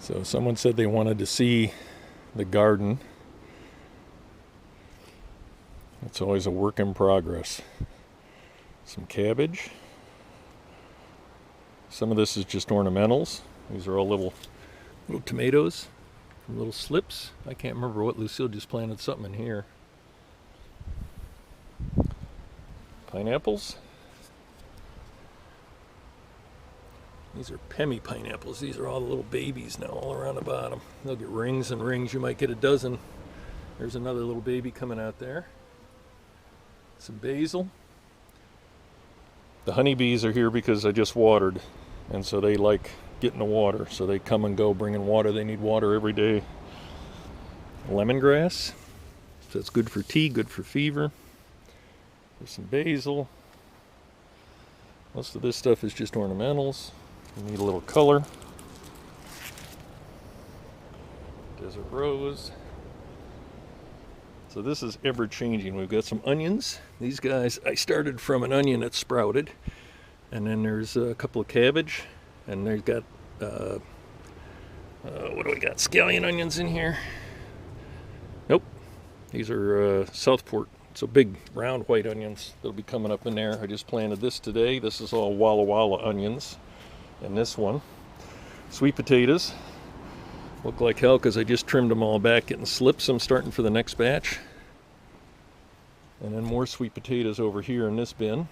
So someone said they wanted to see the garden. It's always a work in progress. Some cabbage. Some of this is just ornamentals. These are all little tomatoes, little slips. I can't remember what. Lucille just planted something in here. Pineapples. These are Pemi pineapples. These are all the little babies now all around the bottom. They'll get rings and rings. You might get a dozen. There's another little baby coming out there. Some basil. The honeybees are here because I just watered, and so they like getting the water. So they come and go bringing water. They need water every day. Lemongrass. So it's good for tea, good for fever. There's some basil. Most of this stuff is just ornamentals. You need a little color. Desert rose. So this is ever changing. We've got some onions. These guys, I started from an onion that sprouted. And then there's a couple of cabbage. And there's got, what do we got? Scallion onions in here. Nope. These are Southport. So big round white onions that'll be coming up in there. I just planted this today. This is all Walla Walla onions. And this one. Sweet potatoes. Look like hell because I just trimmed them all back, getting slips. I'm starting for the next batch. And then more sweet potatoes over here in this bin.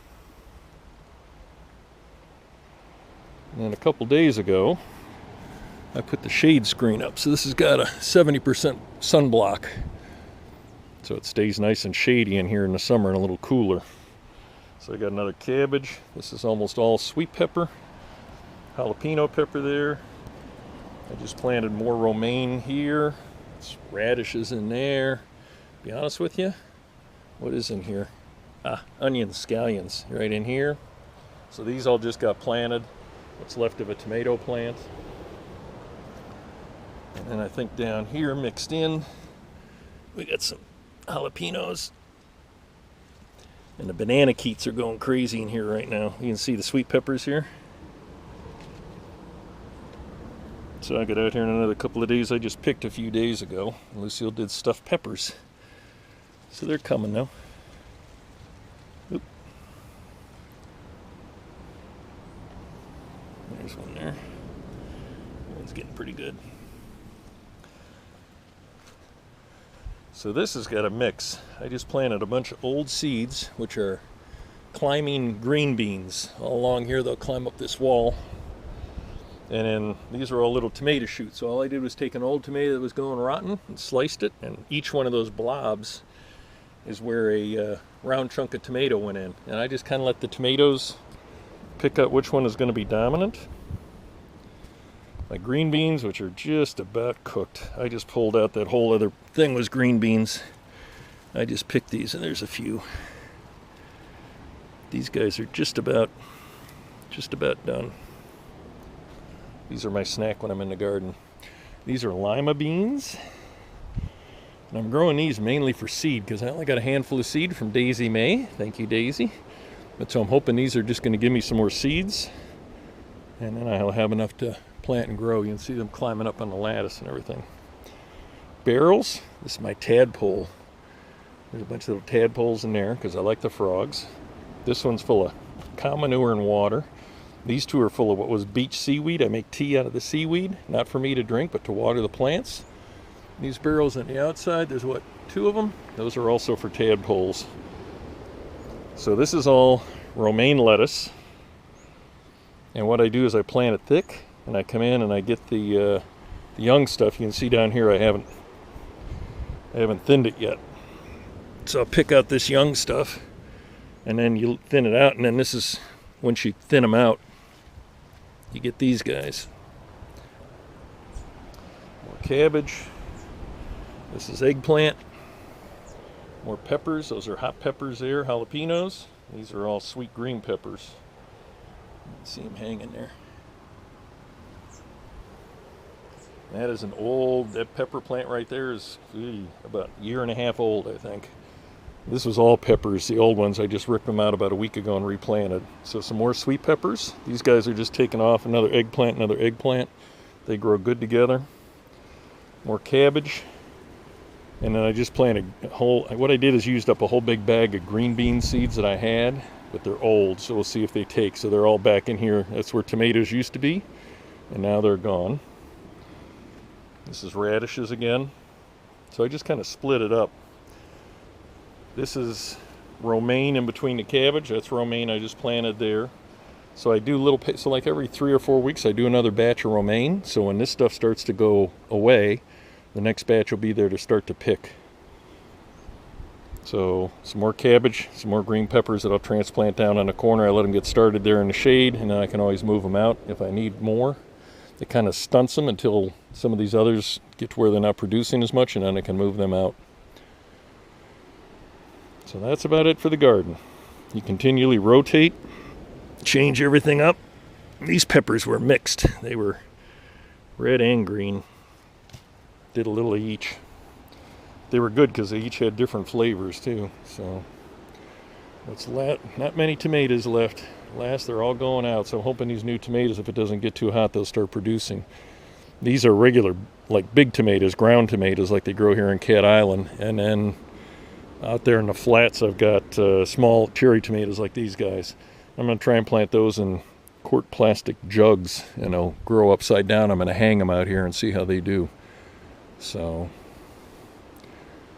And then a couple days ago, I put the shade screen up. So this has got a 70% sunblock. So it stays nice and shady in here in the summer and a little cooler. So I got another cabbage. This is almost all sweet pepper. Jalapeno pepper there. I just planted more romaine here. It's radishes in there. Be honest with you, what is in here? Onions, scallions, right in here. So these all just got planted. What's left of a tomato plant. And then I think down here mixed in, we got some jalapenos. And the banana keats are going crazy in here right now. You can see the sweet peppers here. So I got out here in another couple of days. I just picked a few days ago. Lucille did stuffed peppers. So they're coming now. Oop. There's one there. That one's getting pretty good. So this has got a mix. I just planted a bunch of old seeds, which are climbing green beans. All along here, they'll climb up this wall. And then these are all little tomato shoots. So all I did was take an old tomato that was going rotten and sliced it, and each one of those blobs is where a round chunk of tomato went in. And I just kind of let the tomatoes pick out which one is going to be dominant. My green beans, which are just about cooked, I just pulled out that whole other thing was green beans. I just picked these, and there's a few. These guys are just about done. These are my snack when I'm in the garden. These are lima beans. And I'm growing these mainly for seed because I only got a handful of seed from Daisy May. Thank you, Daisy. But so I'm hoping these are just going to give me some more seeds. And then I'll have enough to plant and grow. You can see them climbing up on the lattice and everything. Barrels. This is my tadpole. There's a bunch of little tadpoles in there because I like the frogs. This one's full of cow manure and water. These two are full of what was beach seaweed. I make tea out of the seaweed, not for me to drink, but to water the plants. These barrels on the outside, there's what, 2 of them? Those are also for tadpoles. So this is all romaine lettuce. And what I do is I plant it thick, and I come in and I get the young stuff. You can see down here I haven't thinned it yet. So I'll pick out this young stuff, and then you thin it out, and then this is, once you thin them out, you get these guys. More cabbage. This is eggplant. More peppers. Those are hot peppers there. Jalapenos. These are all sweet green peppers. You can see them hanging there. That is an old, that pepper plant right there is about a year and a half old, I think. This was all peppers, the old ones. I just ripped them out about a week ago and replanted. So some more sweet peppers. These guys are just taking off. Another eggplant, another eggplant. They grow good together. More cabbage. And then I just planted a whole, what I did is used up a whole big bag of green bean seeds that I had, but they're old, so we'll see if they take. So they're all back in here. That's where tomatoes used to be, and now they're gone. This is radishes again. So I just kind of split it up. This is romaine in between the cabbage. That's romaine I just planted there. So I do little, so like every 3 or 4 weeks I do another batch of romaine. So when this stuff starts to go away, the next batch will be there to start to pick. So some more cabbage, some more green peppers that I'll transplant down on the corner. I let them get started there in the shade, and then I can always move them out if I need more. It kind of stunts them until some of these others get to where they're not producing as much, and then I can move them out. So that's about it for the garden. You continually rotate, change everything up. These peppers were mixed. They were red and green. Did a little of each. They were good because they each had different flavors too. So it's not many tomatoes left. Last, they're all going out. So I'm hoping these new tomatoes, if it doesn't get too hot, they'll start producing. These are regular, like big tomatoes, ground tomatoes, like they grow here in Cat Island. And then out there in the flats, I've got small cherry tomatoes like these guys. I'm going to try and plant those in quart plastic jugs, and they'll grow upside down. I'm going to hang them out here and see how they do. So